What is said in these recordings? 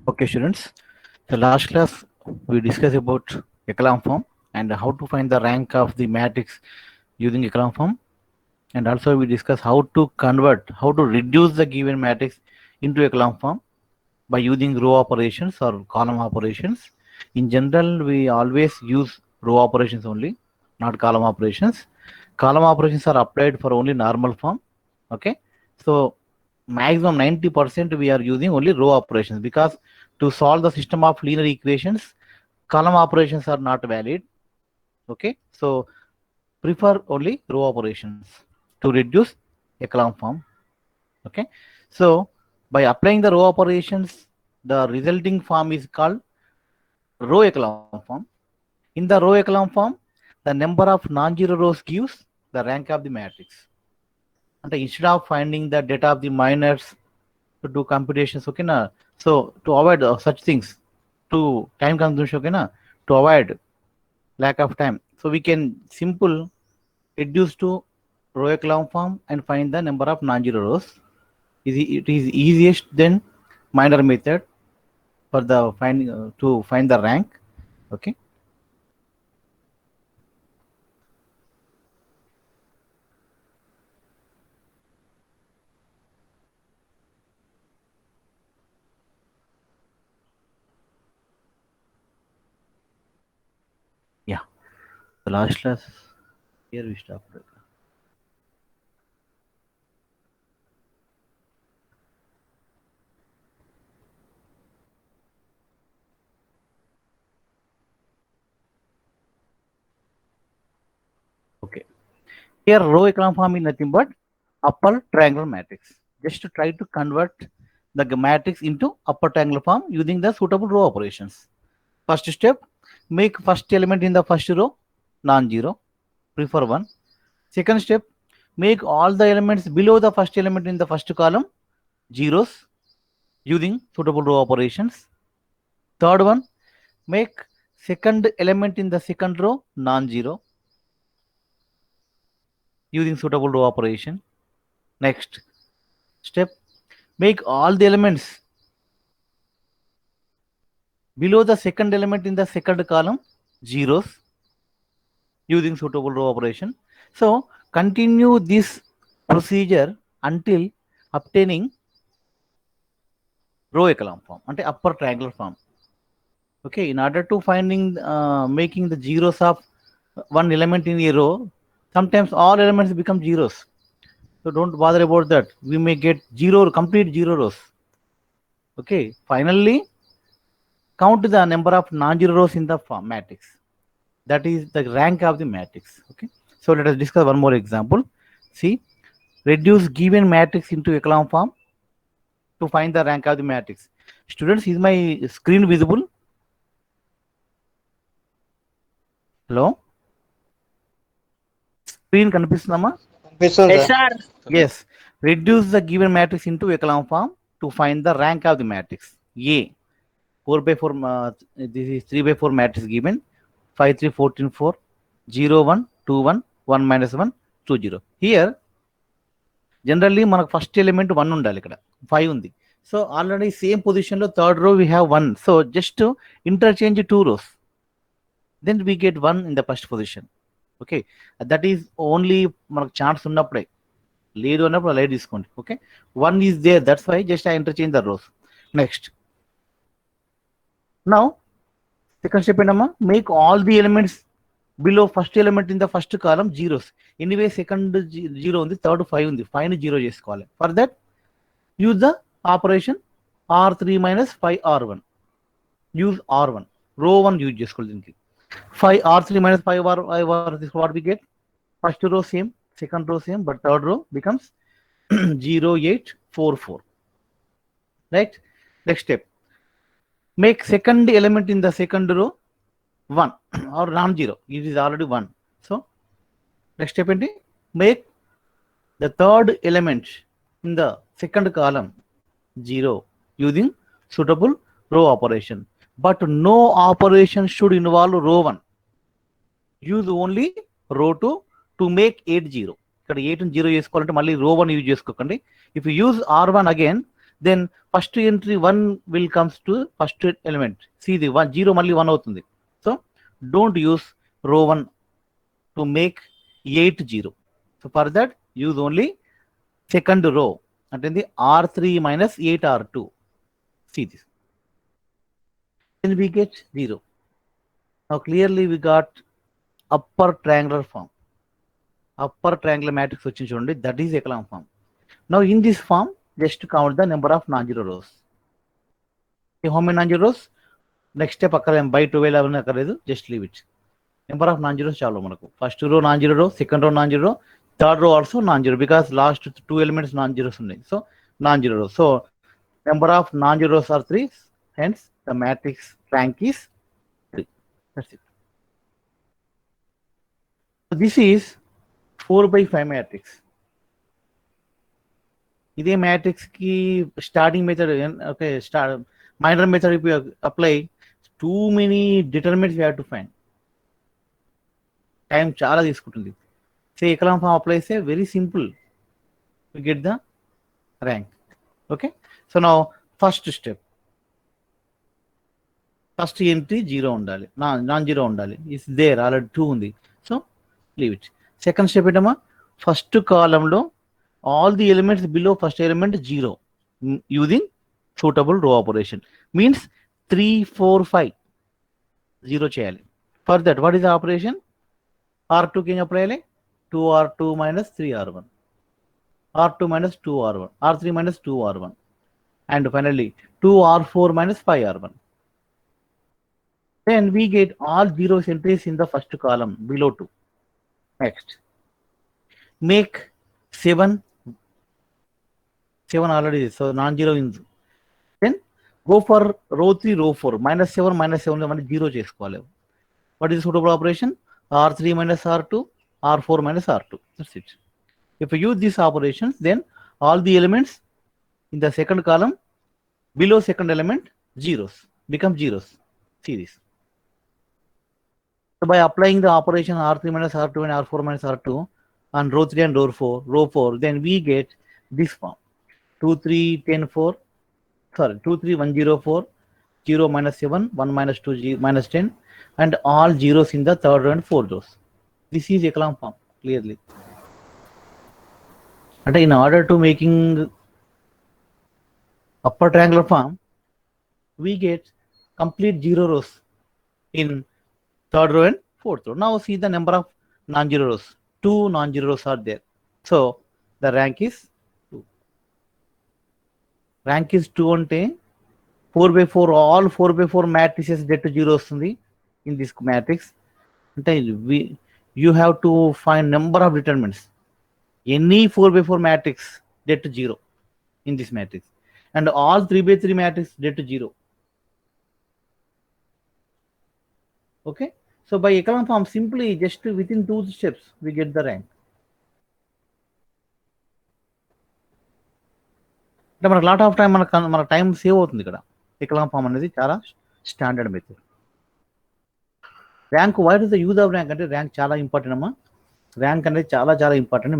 Okay, students. The last class we discussed about echelon form and how to find the rank of the matrix using echelon form, and also we discussed how to convert, how to reduce the given matrix into echelon form by using row operations or column operations. In general, we always use row operations only, not column operations. Column operations are applied for only normal form. Okay, so maximum 90% we are using only row operations because to solve the system of linear equations, column operations are not valid. Okay, so prefer only row operations to reduce echelon form. Okay, so by applying the row operations, the resulting form is called row echelon form. In the row echelon form, the number of non-zero rows gives the rank of the matrix. And instead of finding the data of the minors to do computations, okay na, so to avoid such things, to time consumption, okay na, to avoid lack of time, so we can simple reduce to row echelon form and find the number of non-zero rows. It is easiest than minor method for the finding to find the rank. Okay. Yeah. The last class here we stopped. Okay. Here row echelon form is nothing but upper triangular matrix. Just to try to convert the matrix into upper triangular form using the suitable row operations. First step, make first element in the first row non-zero, prefer 1. Second step, make all the elements below the first element in the first column zeros using suitable row operations. Third one, make second element in the second row non-zero using suitable row operation. Next step, make all the elements below the second element in the second column zeros using suitable row operation. So continue this procedure until obtaining row echelon form, ante upper triangular form. Okay, in order to finding making the zeros of one element in a row, sometimes all elements become zeros. So don't bother about that. We may get complete zero rows. Okay, finally count the number of non-zero rows in the matrix. That is the rank of the matrix. Okay, so let us discuss one more example. See, reduce given matrix into echelon form to find the rank of the matrix. Students, is my screen visible? Hello, screen కనిపిస్తుందమ్మా? కనిపిస్తుంది Yes, sir. sir. Yes, reduce the given matrix into echelon form to find the rank of the matrix. A 4 by 4, this is 3 by 4 matrix given 5 3 14 4 0 1 2 1 1 minus 1 2 0. Here generally మనకు first element 1 ఉండాలి, ఇక్కడ 5 ఉంది. So already same position లో third row we have 1. So just interchange 2 rows, then we get 1 in the first position. Okay, that is only మనకు chance ఉన్నప్పుడే, లేదు అన్నప్పుడు light తీసుకోండి. Okay, 1 is there, that's why just I interchange the rows. Next now second step ఏంటమ్మా, make all the elements below first element in the first column zeros. Anyway second 0 ఉంది, third 5 ఉంది, 5ని 0 చేసుకోవాలి. For that use the operation R3 minus 5R1. Use R1, రో 1 use చేసుకోవాలి దీనికి. 5R3 minus 5R, this what we get. First row same, second row same, but third row becomes 0 8 4 4. Right. Next step, make second element in the second row 1 or non-zero. It is already 1. So next step enti, make the third element in the second column 0 using suitable row operation. But no operation should involve row 1. Use only row 2 to make 8 0. ఇక్కడ 8 0 చేసుకోవాలంటే మళ్ళీ row 1 use చేసుకోకండి. If you use R1 again, Then first entry 1 will comes to first element. See the 1 0 మళ్ళీ 1 అవుతుంది. So don't use row 1 to make 8 0. So for that use only second row, అంటే R3 minus 8 R2. See this. Then we get 0. Now clearly we got upper triangular form. Upper triangular matrix వచ్చింది చూడండి, that is echelon form. Now in this form, just count the number of non-zero rows. Okay, how many non-zero rows? Next step అక్కర్లేదు, by 12 అవన్నీ అక్కర్లేదు, just leave it. Number of non-zeros చాలు మనకు. First row non-zero row, second row non-zero row, third row also non-zero because last 2 elements non-zeros ఉన్నాయి. So non-zero row. So number of non-zeros are 3. Hence the matrix rank is 3. That's it. So this is 4/5 matrix. ఇదే matrix కి starting method, okay, minor method if you apply, too many determinants you have to find. Time చాలా తీసుకుంటుంది. Say echelon form apply చేస్తే very simple, we get the rank. Okay, so now first step, first entry 0 ఉండాలి, non zero ఉండాలి. Is there already 2 ఉంది, so leave it. Second step ఏంటమ్మా, first కాలంలో all the elements below first element 0 using suitable row operation. Means 3 4 5 0 చేయాలి. For that what is the operation? R2 కి apply 2R2 minus 3R1, R2 minus 2R1, R3 minus 2R1, and finally 2R4 minus 5R1. Then we get all 0 entries in the first column below 2. Next, make 7 already, so non-zero in. Then go for row 3 row 4, -7 మనకి 0 చేసుకోవాలి. What is the suitable operation? R3 minus R2, R4 minus R2. That's it. If you use these operations, then all the elements in the second column below second element zeros become zeros. See this. So by applying the operation R3 minus R2 and R4 minus R2 on row 3 and row 4, then we get this form. 2 3 10 4, sorry, 2 3 1 0 4, 0 minus 7, 1 minus 2 minus 10, and all zeros in the third and fourth rows. This is echelon form clearly. And in order to making upper triangular form, we get complete 0 rows in third row and fourth row. Now see the number of non-zero rows. 2 non-zero rows are there. So the rank is rank is 2 అంటే 4/4 all 4/4 matrices get to 0 వస్తుంది in this matrix. అంటే you have to find number of determinants. Any 4/4 matrix get to 0 in this matrix, and all 3/3 matrix get to 0. Okay, so by echelon form, simply just within 2 steps we get the rank. అంటే మనకు lot of time, మన time save అవుతుంది ఇక్కడ. Echelon form అనేది చాలా standard method. Rank, what is the use of rank అంటే, rank చాలా important అమ్మా. ర్యాంక్ అనేది చాలా చాలా ఇంపార్టెంట్.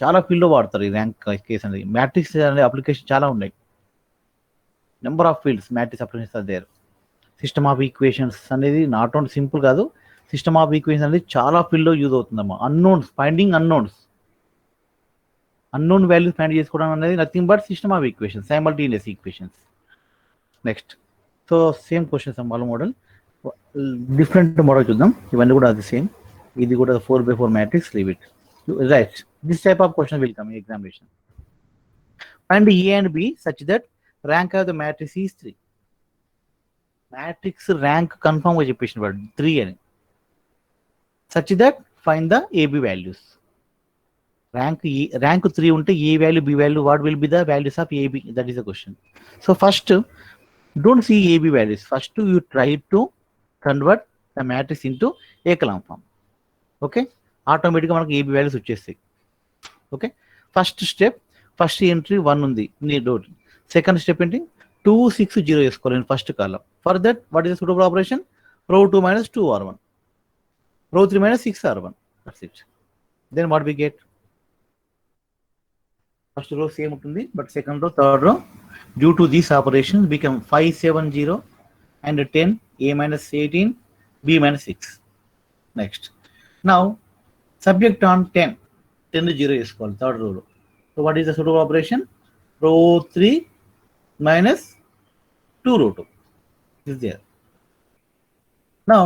చాలా ఫీల్డ్లో వాడతారు ఈ ర్యాంక్ కేస్ అనేది. మ్యాట్రిక్స్ అనే అప్లికేషన్ చాలా ఉన్నాయి. Number of fields matrix applications are there. System of equations అనేది నాట్ ఓన్లీ సింపుల్ కాదు, సిస్టమ్ ఆఫ్ ఈక్వేషన్స్ అనేది చాలా ఫీల్డ్లో యూజ్ అవుతుందమ్మా. Unknowns, finding unknown values find చేసుకోవడం అనేది nothing but system of equations, simultaneous equations. Next, so same questions అమ్మ, model different model చూద్దాం. ఇవన్నీ కూడా అది సేమ్. ఇది కూడా 4/4 matrix, leave it. Right, this type of question will come in examination. Find A and B such that rank of the matrix is 3. Matrix rank confirm గా చెప్పేసిన వాడు 3 అని. such that find the AB values. rank 3 ఉంటే A value, B value, what will be the values of AB? That is the question. So first, don't see AB values. First you try to convert the matrix into echelon form. Okay, ఆటోమేటిక్గా మనకు AB values వచ్చేస్తాయి. Okay, first step, first entry 1 ఉంది నీ డోట్. Second step ఏంటి, 2 6 0 వేసుకోవాలి first column. For that what is the suitable operation? row 2 minus 2R1, row 3 minus 6R1. That's it. Then what we get? First row same ఉంటుంది, but second row, third row Due to these operations become 570 and 10, A minus 18, B minus 6. Next. Now, subject on 10. 10 to 0 is called third row. So what is the suitable operation? Row 3 minus 2 row 2 is there. Now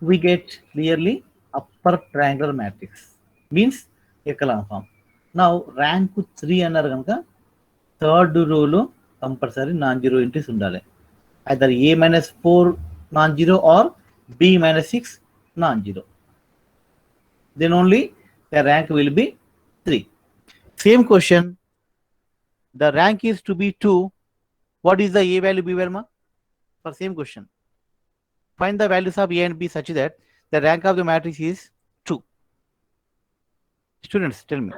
we get clearly upper triangular matrix means echelon form. Now rank 3 అన్నారు కనుక third రోలో compulsory non zero entries ఉండాలి. either A minus 4 non-zero or B minus 6 non-zero. Then only the rank will be 3. Same question. The rank is to be 2. What is the A value, B value? For same question. Find the values of A and B such that the rank of the matrix is 2. Students, tell me.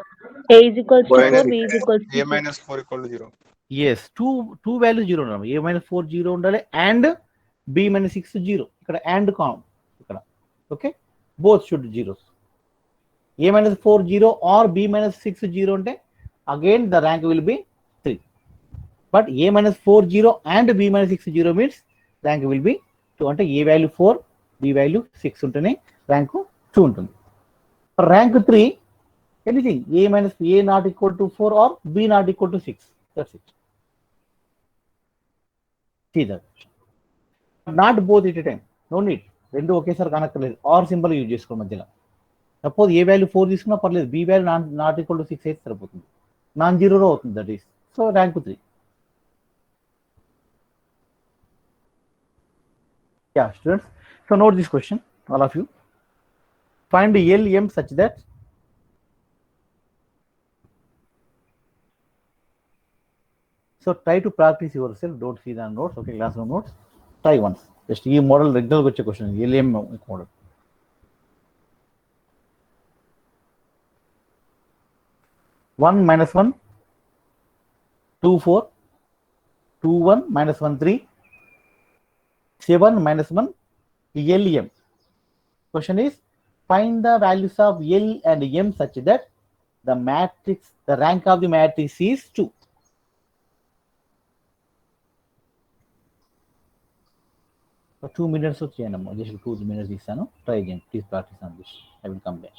A is equals to 4, B is equals to A 2. minus 4 equal to 0. Yes, two values 0 ఉండాలి. A minus 4 0 ఉండాలి and B minus 6 0. ఇక్కడ and com ఇక్కడ. Okay, both should zeros. A minus 4 0 or B minus 6 0 అంటే again the rank will be 3. But A minus 4 0 and B minus 6 0 means rank will be 2. అంటే A value 4, B value 6 ఉంటేనే rank 2 ఉంటుంది. Rank 3, anything A minus A not equal to 4 or B not equal to 6. That's it. See that. Not both at a time. No need. రెండు ఒకేసారి కనక్కర్లేదు. Are symbol use చేసుకో మధ్యలో. Suppose ఏ value 4 తీసుకున్నా పర్లేదు, B value not equal to 6 అయితే సరిపోతుంది. Non జీరోలో అవుతుంది that is. So rank 3. Yeah, students. So note this question, all of you. Find LM such that so try to practice yourself. Don't see the notes. Okay, classroom notes. Try once. Just ఈ model regular వచ్చే question LM model. One minus 1, 2 4, 2 1 minus 1 3, 7 minus 1 LM. Question is find the values of L and M such that the matrix, the rank of the matrix is 2. For 2 minutes వచ్చేయనమ్మా, just 2 minutes ఇస్తాను. Try again. Please practice on this. I will come back.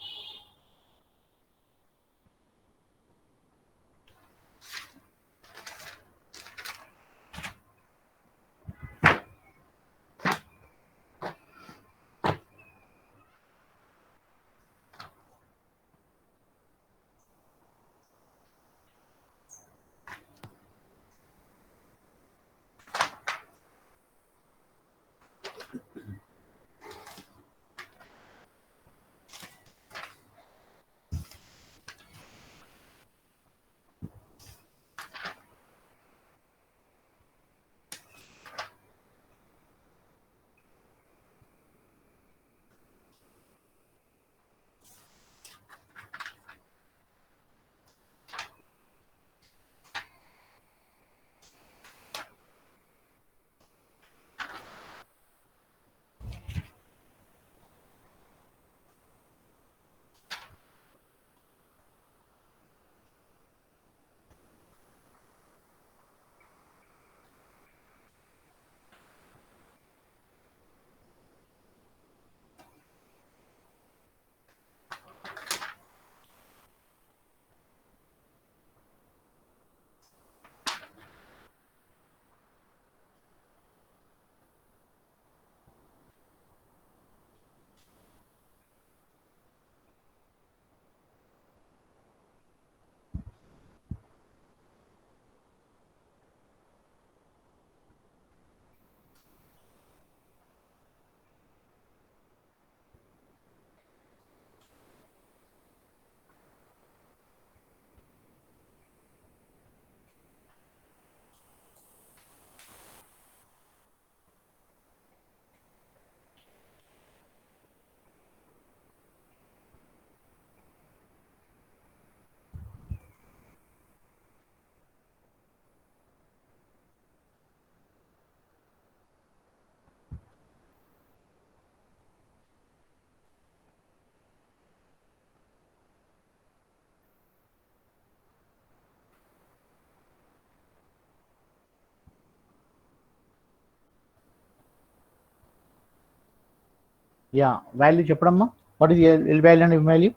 యా value చెప్పడమ్మా. What is L value and M value?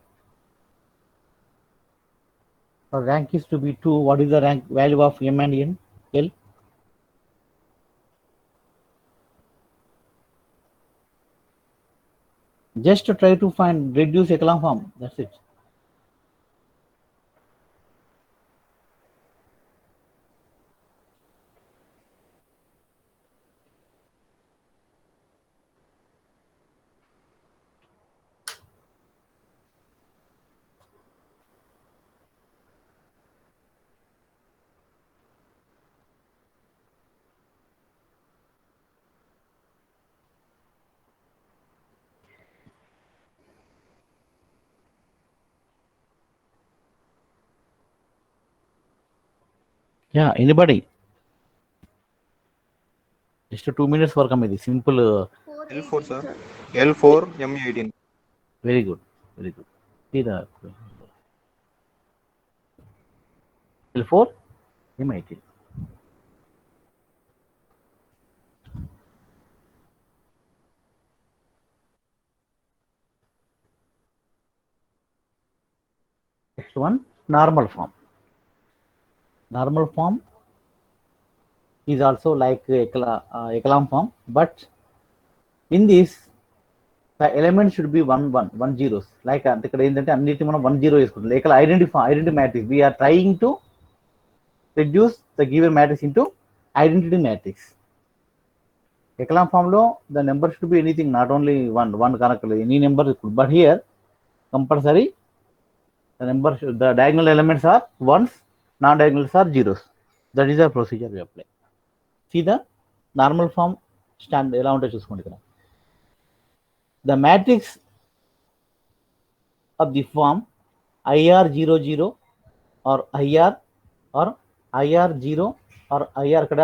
Rank is to be 2. What is the rank value of M and N L? Just to try to find reduce echelon form. That's it. Yeah, anybody? Just 2 minutes work on this simple. L4 sir. L4 M18. Very good, very good. See the L4 M18. Next one, normal form. Normal form is also like echelon form, but in this the element should be 1 zeros. Like ఇక్కడ ఏంటంటే అన్నిటి మనం 1 0 వేసుకుంటాం. Like identity matrix. We are trying to reduce the given matrix into identity matrix. Echelon form లో the number should be anything, not only one కనక్కలేదు, any number could, but here compulsory the diagonal elements are ones, non-diagonals are zeros. That is the procedure we apply. See the normal form stand ఎలా ఉంటే చూసుకోండి ఇక్కడ. The matrix of the form IR00 or IR or IR0 or IR ఇక్కడ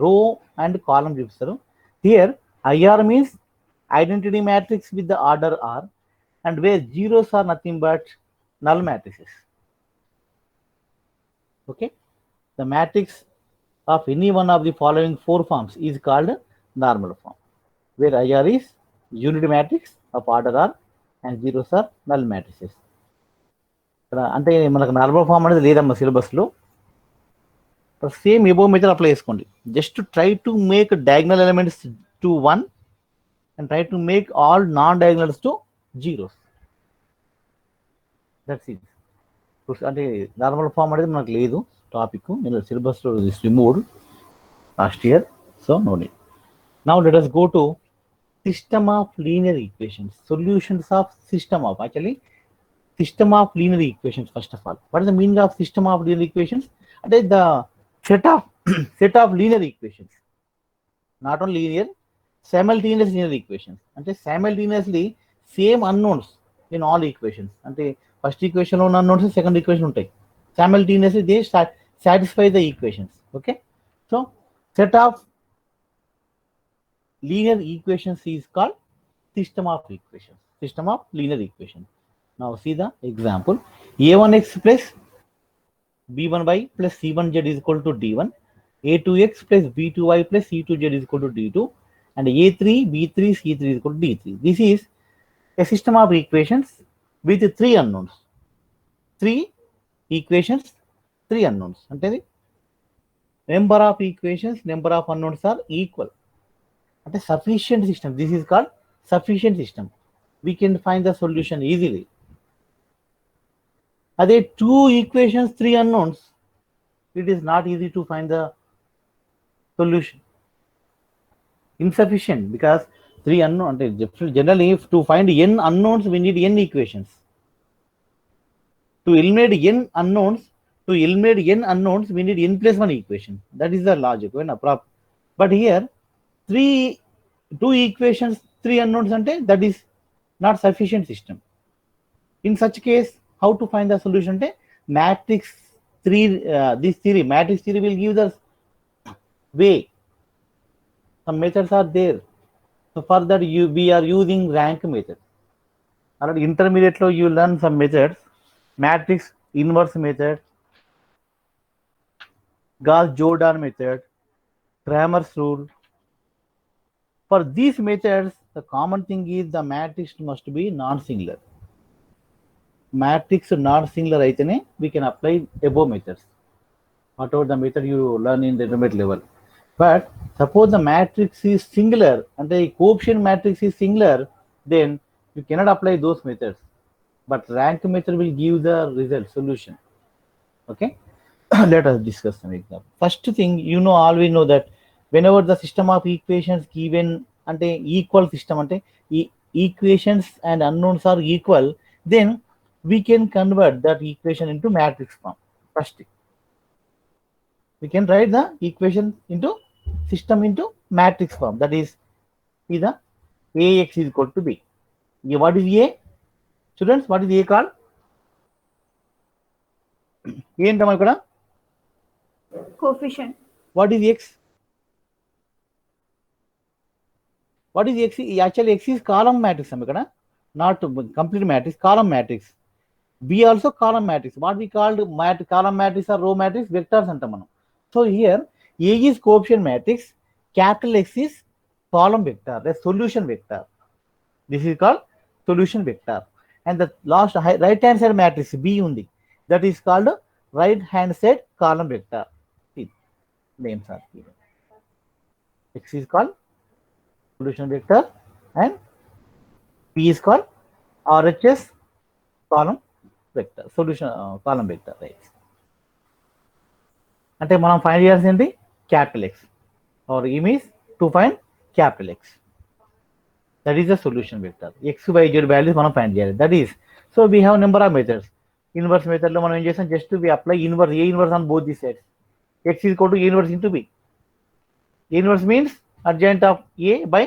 row and column చూపిస్తారు. Here IR means identity matrix with the order R, and where zeros are nothing but null matrices. Okay, the matrix of any one of the following 4 forms is called normal form, where IR is unity matrix of order R and zeros are null matrices. అంటే మనకు normal form అనేది లేదమ్మా సిలబస్లో. Same above method apply చేసుకోండి. Just try to make diagonal elements to 1 and try to make all non diagonals to zeros. That's it. అంటే normal form అనేది మనకు లేదు టాపిక్, నేను సిలబస్లో removed last year, so no need. Now let us go to system of linear equations, solutions of system of, actually system of linear equations. First of all, what is the meaning of system of linear equations? అంటే the set of linear equations, not only linear, simultaneous linear equations. అంటే simultaneously same unknowns in all equations. అంటే first equation లో ఉన్న unknowns second equation ఉంటాయి. simultaneously they satisfy the equations. Okay, so set of linear equations is called system of equations, system of linear equations. Now see the example. A1x plus b1y plus c1z is equal to d1, a2x plus b2y plus c2z is equal to d2, and a3 b3 c3 is equal to d3. This is a system of equations with 3 unknowns. 3 equations, 3 unknowns. అంటే number of equations, number of unknowns are equal. అంటే sufficient system. This is called sufficient system. We can find the solution easily. అదే 2 equations, 3 unknowns, it is not easy to find the solution. Insufficient, because 3 unknown, అంటే generally if to find n unknowns we need n equations. To eliminate n unknowns, we need n plus 1 equation. That is the logic. But here 2 equations, 3 unknowns అంటే that is not sufficient system. In such case, how to find the solution? అంటే matrix 3, this theory, matrix theory will give the way. Some methods are there. So for that we are using rank method. Already intermediate lo you learn some methods, matrix inverse method, Gauss-Jordan method, Cramer's rule. For these methods, the common thing is the matrix must be non-singular. Matrix non-singular aitene we can apply above methods, whatever the method you learn in the intermediate level. But suppose the matrix is singular and the coefficient matrix is singular, then you cannot apply those methods, but rank method will give the result solution. Okay. Let us discuss some example. First thing, you know, always know that whenever the system of equations given ante equal system ante equations and unknowns are equal, then we can convert that equation into matrix form. First thing, we can write the equation into system into matrix form. That is either ax is equal to b. What is a? Students, what is a called? ఏంటమ్మా ఇక్కడ? Coefficient. What is x? What is x? Actually, x is column matrix. Not complete matrix, column matrix. B also column matrix. What we called column matrix or row matrix, vectors antam manam. So here A is coefficient matrix, capital X is column vector, the solution vector. This is called solution vector. And the last right hand side matrix B undi, that is called right hand side column vector. Names are given. X is called solution vector and P is called RHS column vector, solution column vector, right? అంటే మనం find చేయాల్సింది capital X or ఈ means to find capital X. That is the solution vector. X Y Z values మనం find చేయాలి. That is so we have number of methods. Inverse మెథడ్లో మనం ఏం చేస్తాం, just we apply inverse, A inverse on both the sides. X is equal to A inverse into B. A inverse means adjoint of A by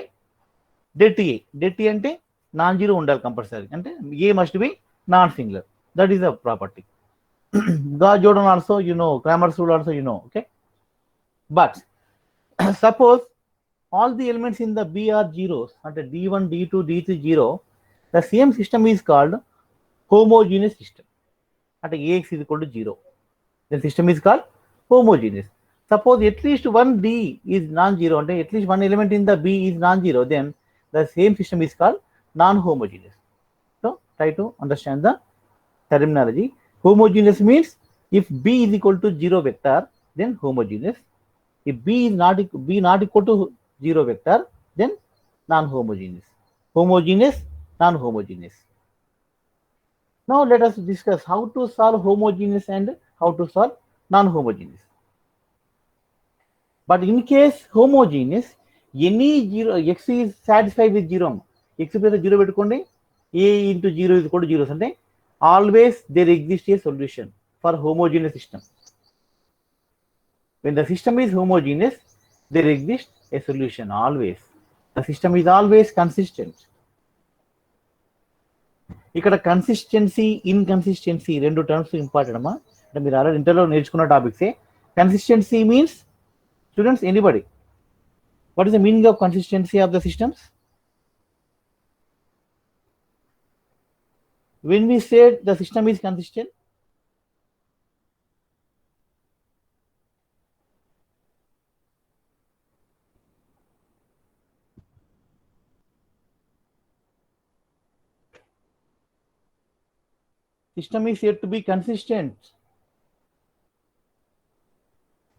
det A. Det A అంటే non zero ఉండాలి compulsory, అంటే A must be non singular. That is the property. Gauss Jordan also, you know, Cramer's rule also, you know, okay. But suppose all the elements in the B are zeros, at D1, D2, D3 0, the same system is called homogeneous system. At Ax is equal to 0, the system is called homogeneous. Suppose at least one D is non-zero, and at least one element in the B is non-zero, then the same system is called non-homogeneous. So try to understand the terminology. Homogeneous means if B is equal to 0 vector, then homogeneous. If B is not equal to 0 vector, then non-homogeneous. Homogeneous, non-homogeneous. Now let us discuss how to solve homogeneous and how to solve non-homogeneous. But in case homogeneous, any 0, x is satisfied with 0. X plus 0 పెట్టుకోండి, a into 0 is equal to 0 అంటే always there exists a solution for homogeneous system. When the system is homogeneous, there exists a solution always. The system is always consistent. ఇక్కడ consistency, inconsistency రెండు terms important అమ్మా. అంటే మీరు already ఇంటర్లో నేర్చుకున్న టాపిక్సే. Consistency means, students anybody, what is the meaning of consistency of the systems? When we said the system is consistent, system is said to be consistent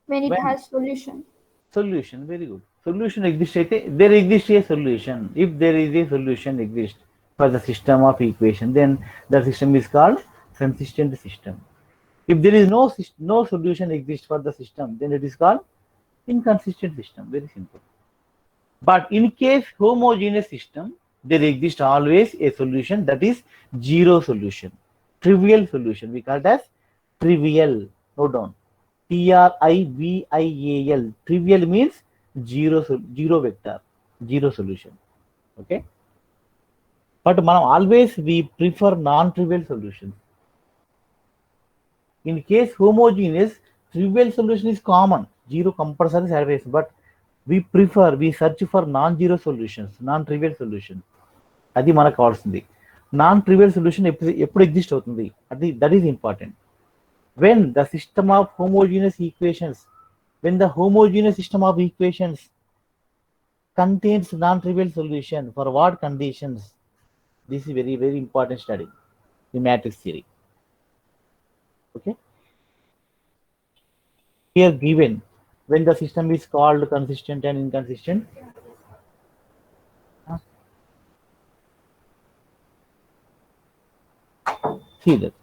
When it has solution. Solution, very good. Solution exists, there exists a solution. If there is a solution exists for the system of equation, then the system is called consistent system. If there is no solution exists for the system, then it is called inconsistent system. Very simple. But in case homogeneous system, there exists always a solution, that is zero solution, trivial solution. We call it as trivial. Note down, trivial. Trivial means zero vector, zero solution. Okay. But always we prefer non-trivial solutions. In case homogeneous, trivial solution is common, zero compulsory surface, but we search for non-zero solutions, non-trivial solutions. అది మనకు కావాల్సింది. Non-trivial solution ఎప్పుడు exist అవుతుంది, that is important. When the system of homogeneous equations, when the homogeneous system of equations contains non-trivial solution. For what conditions? This is very, very important study, the matrix theory. Okay. Here given when the system is called consistent and inconsistent. See that.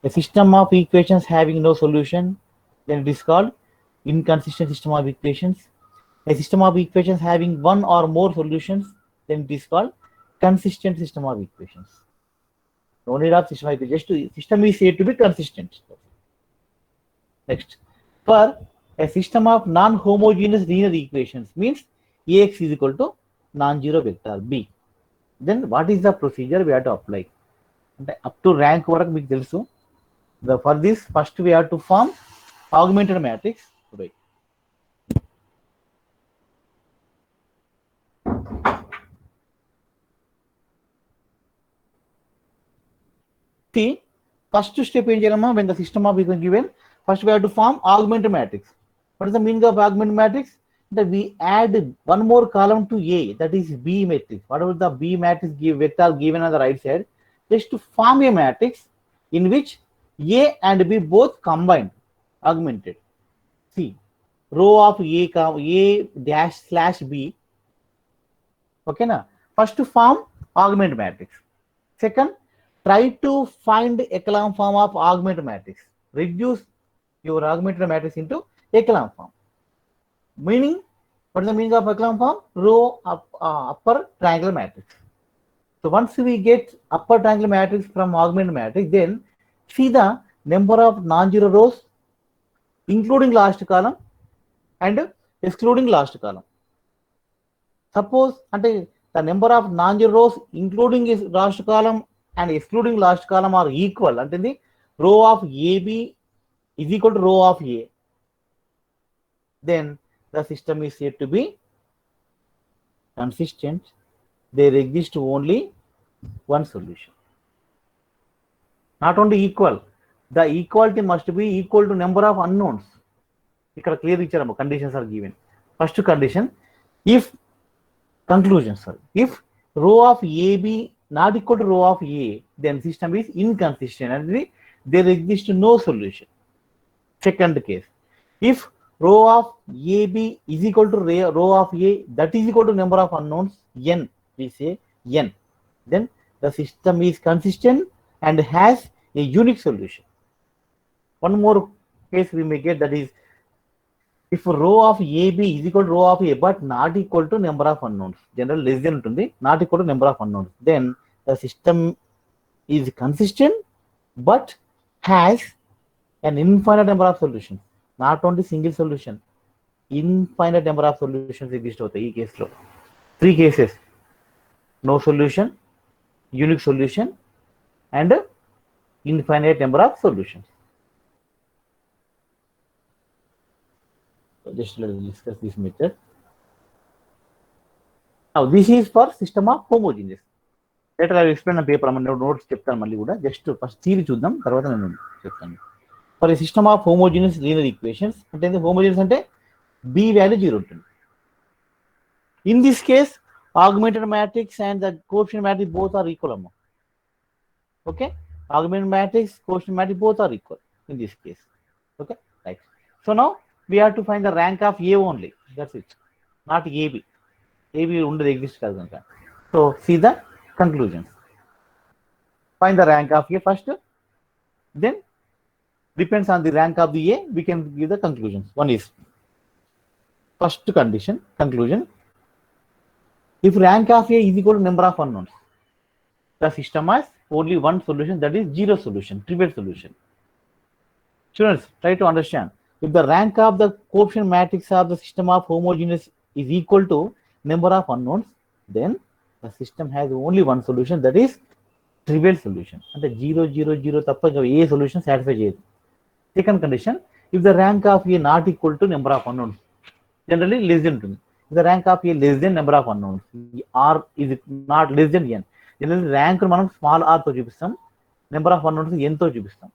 A system of equations having no solution, then it is called inconsistent system of equations. A system of equations having one or more solutions, then it is called consistent system of equations. No need of system of equations, just system is said to be consistent. Next, for a system of non-homogeneous linear equations means Ax is equal to non-zero vector B. Then what is the procedure we have to apply? Up to rank వరకు మీకు తెలుసు. For this, first we have to form augmented matrix. Right. See, first step ఏం చేయాలమ్మా? When the system of equation given, first we have to form augmented matrix. What is the meaning of augmented matrix? That we add one more column to A, that is B matrix. Whatever the B matrix vector given on the right side, just to form a matrix in which A and B both combined, augmented. See, row of A dash slash B. Okay, na? First to form augmented matrix. Second, try to find echelon form of augmented matrix. Reduce your augmented matrix into echelon form. Meaning, what is the meaning of echelon form? Row of upper triangular matrix. So once we get upper triangular matrix from augmented matrix, then see the number of non-zero rows, including last column and excluding last column. Suppose the number of non-zero rows, including last column and excluding last column, are equal. And the row of AB is equal to row of A. Then the system is said to be consistent. There exists only one solution. Not only equal, the equality must be equal to number of unknowns. Here clear conditions are given. First condition, if conclusion, sorry, if row of AB not equal to row of A, then system is inconsistent and there exists no solution. Second case, if row of AB is equal to row of A, that is equal to number of unknowns, n, we say n, then the system is consistent and has a unique solution. One more case we may get, that is, if row of AB is equal to row of A but not equal to number of unknowns, general less than ఉంటుంది, not equal to number of unknowns, then the system is consistent but has an infinite number of solutions. Not only single solution, infinite number of solutions exist in this case. Three cases: no solution, unique solution, and infinite number of solutions. So just let us discuss this method. Now this is for system of homogeneous. Later I will explain the paper. Notes చెప్తాను మళ్ళీ కూడా. Just first theory చూద్దాం, తర్వాత నేను చెప్తాను. For a system of homogeneous linear equations, అంటే homogeneous అంటే B value 0 ఉంటుంది. In this case, augmented matrix and the coefficient matrix both are equal. Okay, augmented matrix, coefficient matrix both are equal in this case. Okay, right. So now we have to find the rank of A only. That's it, not AB. AB ఉండదు, exist కాదు కనుక. So see the conclusions. Find the rank of A first, then depends on the rank of the A, we can give the conclusions. One is first condition, conclusion. If rank of A is equal to number of unknowns, the system has only one solution, that is zero solution, trivial solution. Students, try to understand. If the rank of the coefficient matrix of the system of homogeneous is equal to number of unknowns, then the system has only one solution, that is trivial solution. And the 0, 0, 0 తప్ప A solution satisfy చేయదు. Second condition, if the rank of A not equal to number of unknowns, generally less than 2. If the rank of A less than number of unknowns, R is not less than n. Generally rank మనం small r తో చూపిస్తాం, number of unknowns n తో చూపిస్తాం.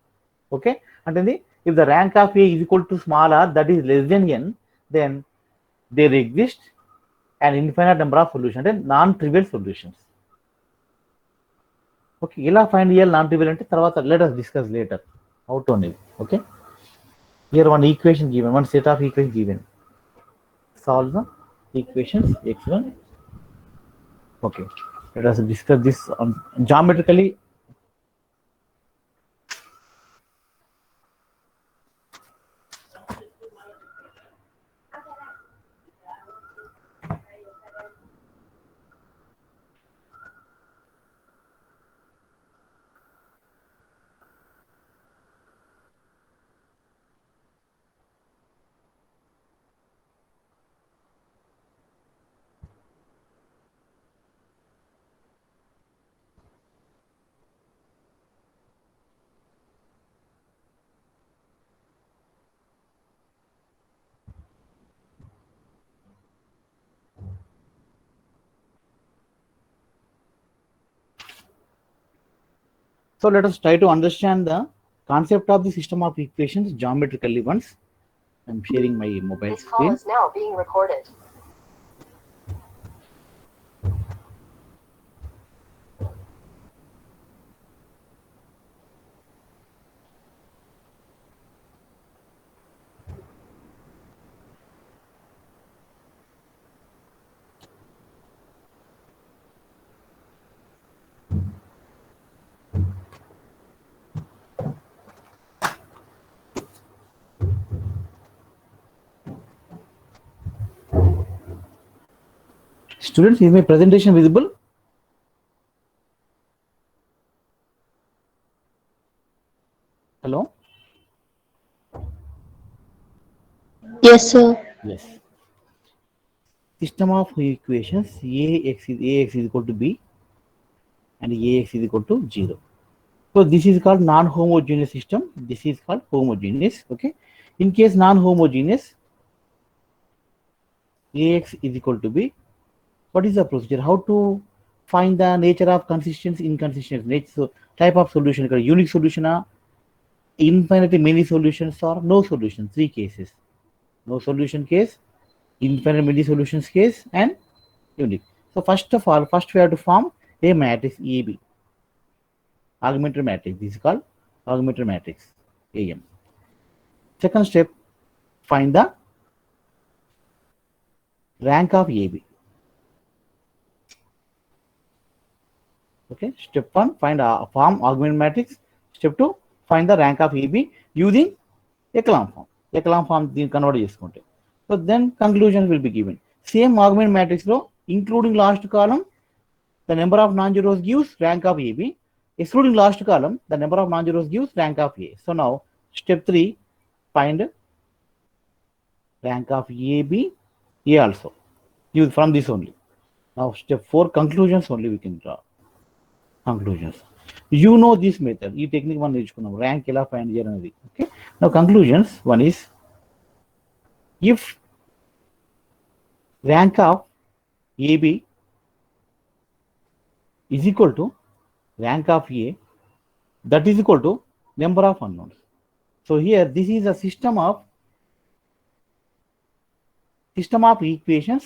Okay, అంటే if the rank of A is equal to small r, that is less than n, then there exist an infinite number of solutions అంటే non trivial solutions. Okay, ఇలా find చేయాలి non trivial అంటే తర్వాత let us discuss later how to అనేది. ఓకే, here one equation given, one set of equations given, solve the equations x1. Okay, let us discuss this on geometrically. So let us try to understand the concept of the system of equations geometrically once. I'm sharing my mobile This call screen. is now being recorded. Students, is my presentation visible? Hello? Yes, sir. Yes. System of equations ax is equal to b and ax is equal to 0. So this is called non-homogeneous system. This is called homogeneous. Okay. In case non-homogeneous, ax is equal to b. What is the procedure? How to find the nature of consistency, inconsistency, nature, so type of solution? Unique solution, infinitely many solutions, or no solution. 3 cases. No solution case, infinite many solutions case, and unique. So first of all, we have to form a matrix AB. Augmented matrix. This is called augmented matrix AM. Second step, find the rank of AB. Okay, step 1, find a form augmented matrix. Step 2, find the rank of AB using echelon form. Echelon form convert చేసుకుంటే. So then conclusion will be given. Same augmented matrix row, including last column, the number of non-zeros gives rank of AB. Excluding last column, the number of non-zeros gives rank of A. So now step 3, find rank of AB, A also. Use from this only. Now step 4, conclusions only we can draw. Conclusions. You know this method. ఈ technique మనం నేర్చుకున్నాం rank ఎలా find చేయాలనేది. Okay, now conclusions. One is if rank of AB is equal to rank of A, that is equal to number of unknowns. So here this is a system of equations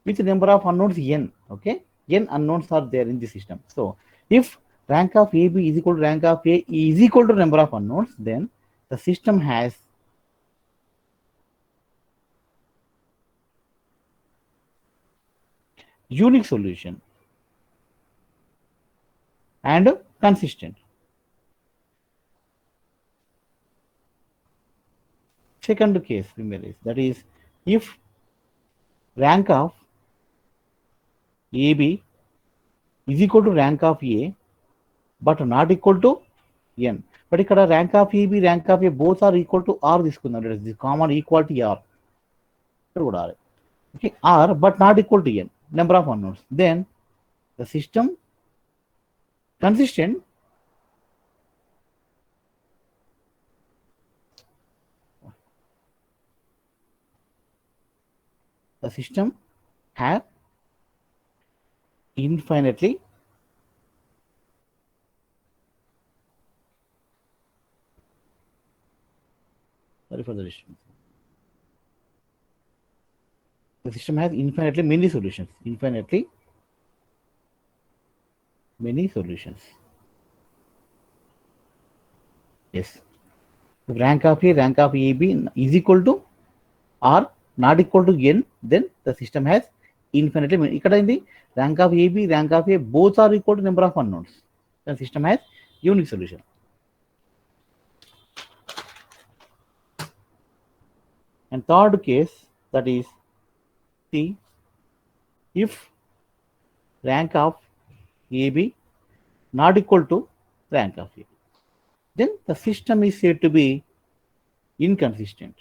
with number of unknowns n. Okay, n unknowns are there in the system. So if rank of AB is equal to rank of A is equal to number of unknowns, then the system has unique solution and consistent. Second case, remember, that is if rank of AB is equal to rank of A but not equal to n. But ఇక్కడ rank of AB, rank of A both are equal to R తీసుకుందాం. That is the common equality R. Okay, R but not equal to n, number of unknowns. Then the system consistent have infinitely sorry for the disturbance. The system has infinitely many solutions. Infinitely many solutions. Yes. If rank of A, rank of AB is equal to or not equal to n, then the system has infinitely many. ఇక్కడ ఏంటి rank of AB, rank of A both are equal to number of unknowns. The system has unique solution. And third case, that is C, if rank of AB not equal to rank of A, then the system is said to be inconsistent.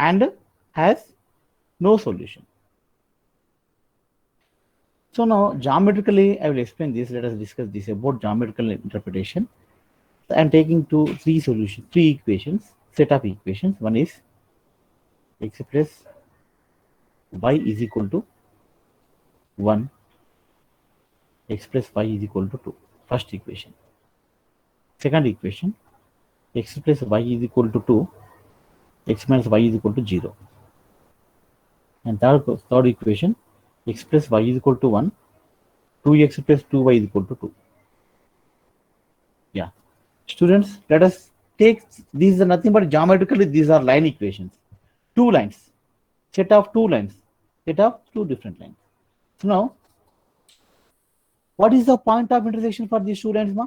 And has no solution. So now geometrically, I will explain this. Let us discuss this about geometrical interpretation. So I am taking three equations, set of equations. One is x plus y is equal to 1, x plus y is equal to 2. First equation. Second equation, x plus y is equal to 2, x minus y is equal to 0. And third equation, x plus y is equal to 1, 2x plus 2y is equal to 2. Yeah. Students, let us take, these are nothing but geometrically, these are line equations. Two lines, set of two lines, set of two different lines. So now, what is the point of intersection for these two lines, ma?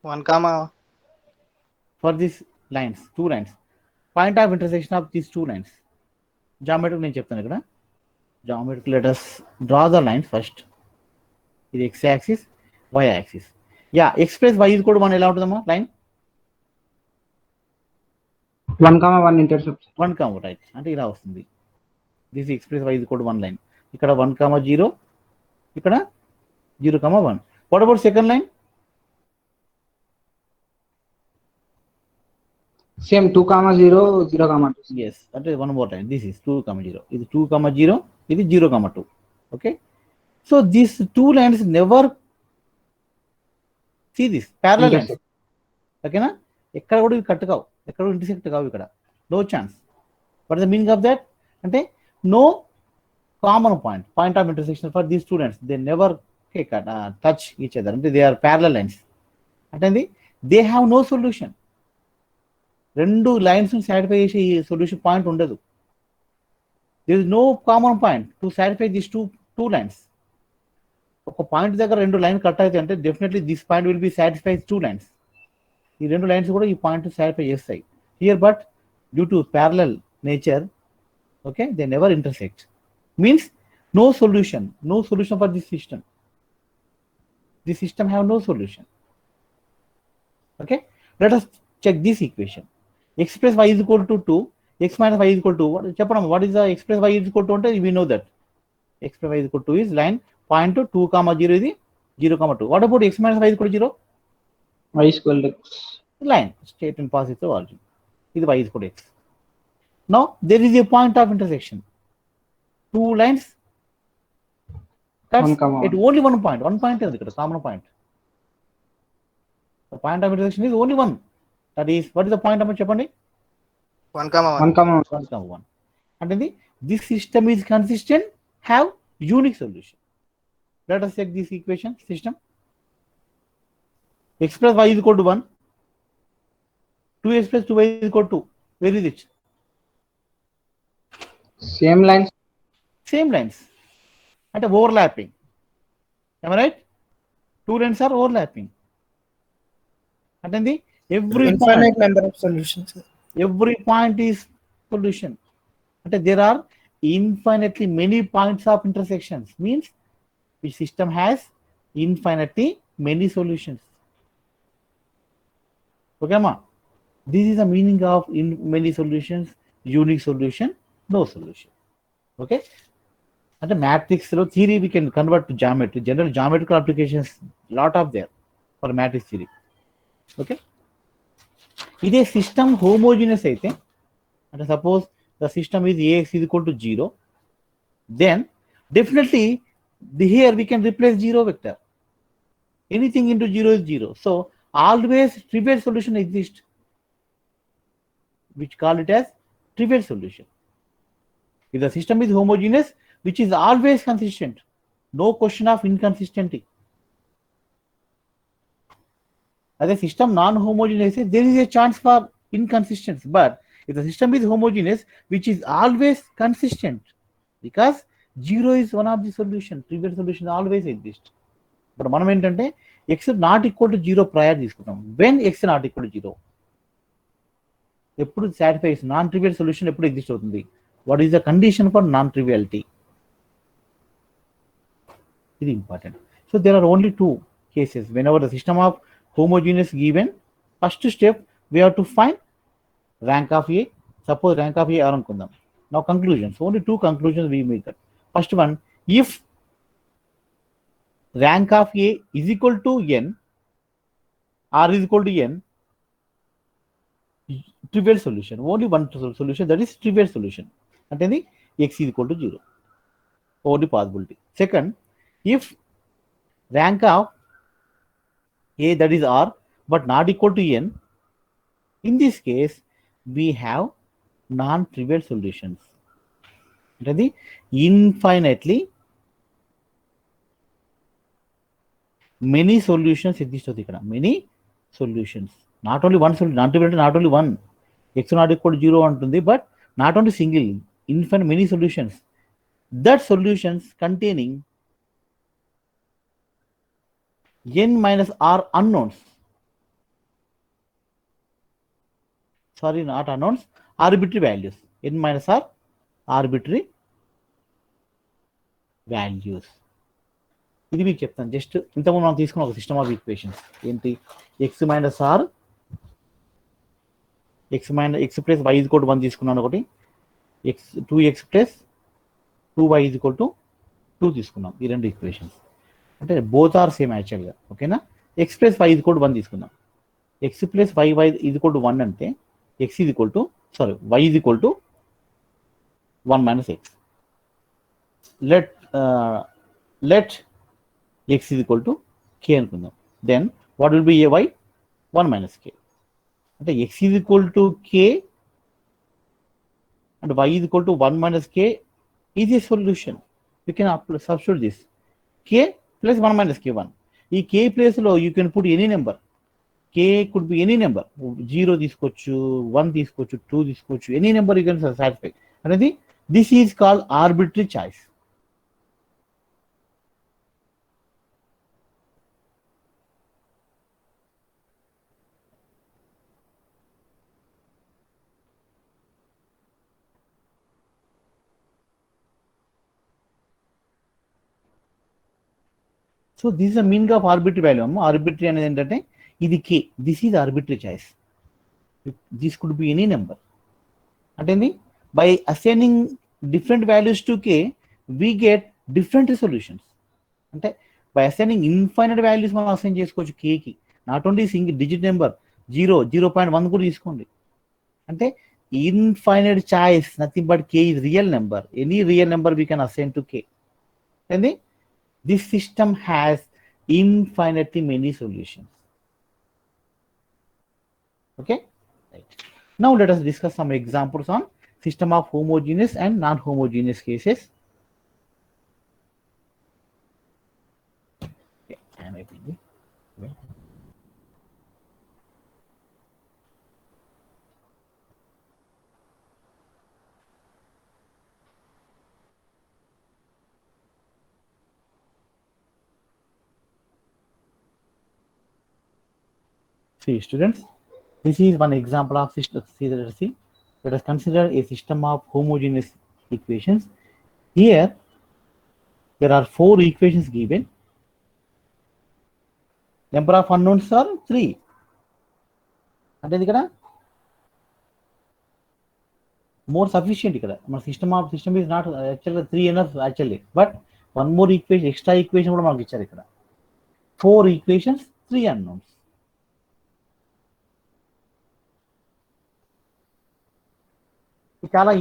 One comma. For these lines, two lines, point of intersection of these two lines. Geometric నేను చెప్తాను ఇక్కడ. Geometric, let us draw the lines first. ఇది x axis, y axis. Yeah, x plus y is equal to 1 ఎలా ఉంటుందమ్మా line? 1, 1 intercept. 1, right. అంటే ఇలా వస్తుంది. This x plus y is equal to 1 line. ఇక్కడ 1, 0, ఇక్కడ 0, 1. What about second line? Same 2, 0, 0, 2. Yes, that is one more time. This is 2, 0. This is 2, 0. This is 0, 2. Okay. So these two lines never see this parallel lines. Okay, na? ఎక్కడ కూడా ఇవి cut కావు, ఎక్కడ కూడా intersect కావు ఇక్కడ. No chance. What is the meaning of that? అంటే no common point of intersection for these two lines. They never touch each other. అంటే they are parallel lines. అంటే they have no solution. రెండు lines satisfy చేసే ఈ solution point ఉండదు. There is no common point to satisfy this two lines. ఒక point దగ్గర రెండు line cut అయితే అంటే definitely this point will be satisfies two lines. ఈ రెండు లైన్స్ కూడా ఈ పాయింట్ సాటిస్ఫై చేస్తాయి. Here but due to parallel nature, okay, they never intersect. Means no solution for this system. This system have no solution. Okay, let us check this equation. X plus y is equal to 2, x minus y is equal to what? Chapter what is the x plus y is equal to? We know that x plus y is equal to is line point 2, 0 is 0, 2. What about x minus y is equal to 0? Y is equal to x. Line straight and positive origin. This y is equal to x. Now there is a point of intersection. Two lines. That's 1, at only one point. One point is the common point. The point of intersection is only one. That is, what is the point of చెప్పండి? 1, 1. అంటే this system is consistent, have unique solution. Let us check this equation system. X plus y is equal to 1, 2x plus 2y is equal to 2. Where is it? Same lines. Same lines. అంటే overlapping. Am I right? Two lines are overlapping. అంటే every infinite number of solutions. Every point is solution. అంటే there are infinitely many points of intersections. Means the system has infinitely many solutions. Okay, ma? This is the meaning of many solutions, unique solution, no solution. Okay. And the matrix theory we can convert to geometry. General geometrical applications, lot of there for matrix theory. Okay. ఇదే system homogeneous అయితే, అంటే suppose the system is AX is equal to 0, then definitely here we can replace 0 vector. Anything into 0 is 0. So always trivial solution exists, which call it as trivial solution. If the system is homogeneous, which is always consistent, no question of inconsistency. As a system non-homogeneous, there is a chance for inconsistency. But if the system is homogeneous, which is always consistent, because 0 is one of the solution, trivial solution always exists. But మనం ఏంటంటే x not equal to 0 prior తీసుకుంటాం. When x not equal to 0 ఎప్పుడు satisfy non trivial solution ఎప్పుడు exist అవుతుంది? What is the condition for non triviality? ఇది important. So there are only 2 cases whenever the system of homogeneous given. First step we have to find rank of A. Suppose rank of A are అనుకుందాం. Now conclusions, only 2 conclusions we make. First one, if rank of A is equal to n, R is equal to n, trivial solution, only one solution, that is trivial solution, and then x is equal to 0, only possibility. Second, if rank of A, that is R, but not equal to n, in this case we have non-trivial solutions, and then infinitely many solutions exist. Many solutions, not only one solution, not only one. X not equal to 0 antundi, but not only single, infinite many solutions. That solutions containing n minus r unknowns, sorry, not unknowns, arbitrary values. N minus r arbitrary values. ఇది మీకు చెప్తాను. Just ఇంతకుముందు మనం తీసుకున్న ఒక system of equations ఏంటి? X minus R, X plus Y equal to 1 తీసుకున్నాను ఒకటి, X 2x plus 2y equal to 2 తీసుకున్నాం. ఈ రెండు ఈక్వేషన్స్ అంటే బోత్ ఆర్ సేమ్ యాక్చువల్గా. ఓకేనా? X plus Y equal to 1 తీసుకున్నాం. X plus Y equal to 1 అంటే X equal to Y equal to 1 minus X. Let x is equal to k అనుకుందాం. then what will be ay? 1 minus k. అంటే x is equal to k and y is equal to 1 minus k is a solution. You can substitute this k plus 1 minus k 1. ఈ k place లో you can put any number. k could be any number, 0 తీసుకోవచ్చు, 1 తీసుకోవచ్చు, 2 తీసుకోవచ్చు, any number you can satisfy. అనేది this is called arbitrary choice. So this is the meaning of arbitrary value. Arbitrary అనేది ఏంటంటే ఇది K, this is arbitrary choice. This could be any number. అంటే by assigning different values to K we get different solutions. అంటే by assigning infinite values మనం assign చేసుకోవచ్చు కేకి. Not only single digit number 0.1 కూడా తీసుకోండి. అంటే infinite choice, nothing but K is real number. Any real number we can assign to K. And this system has infinitely many solutions. Okay, right. Now let us discuss some examples on system of homogeneous and non-homogeneous cases. Okay, I am busy. Okay. See students, this is one example of system. Let us consider a system of homogeneous equations. Here there are 4 equations given. Number of unknowns are 3. అంటే ఇక్కడ more sufficient ఇక్కడ మన system is not actually 3 enough actually, but one more equation, extra equation కూడా మనకి ఇచ్చారు ఇక్కడ. 4 equations, 3 unknowns. చాలా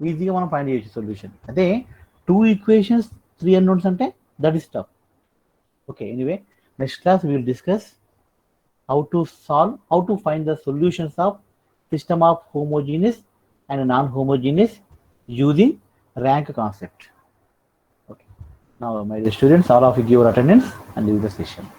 ఈజీగా మనం ఫైండ్ చేయొచ్చు సొల్యూషన్. అదే 2 ఈక్వేషన్స్ 3 అన్నోన్స్ అంటే that is tough. Okay, anyway Next class we will discuss how to find the solutions of system of homogeneous and non-homogeneous using rank concept. Okay. Now, my dear students, all of you give your attendance and leave the session.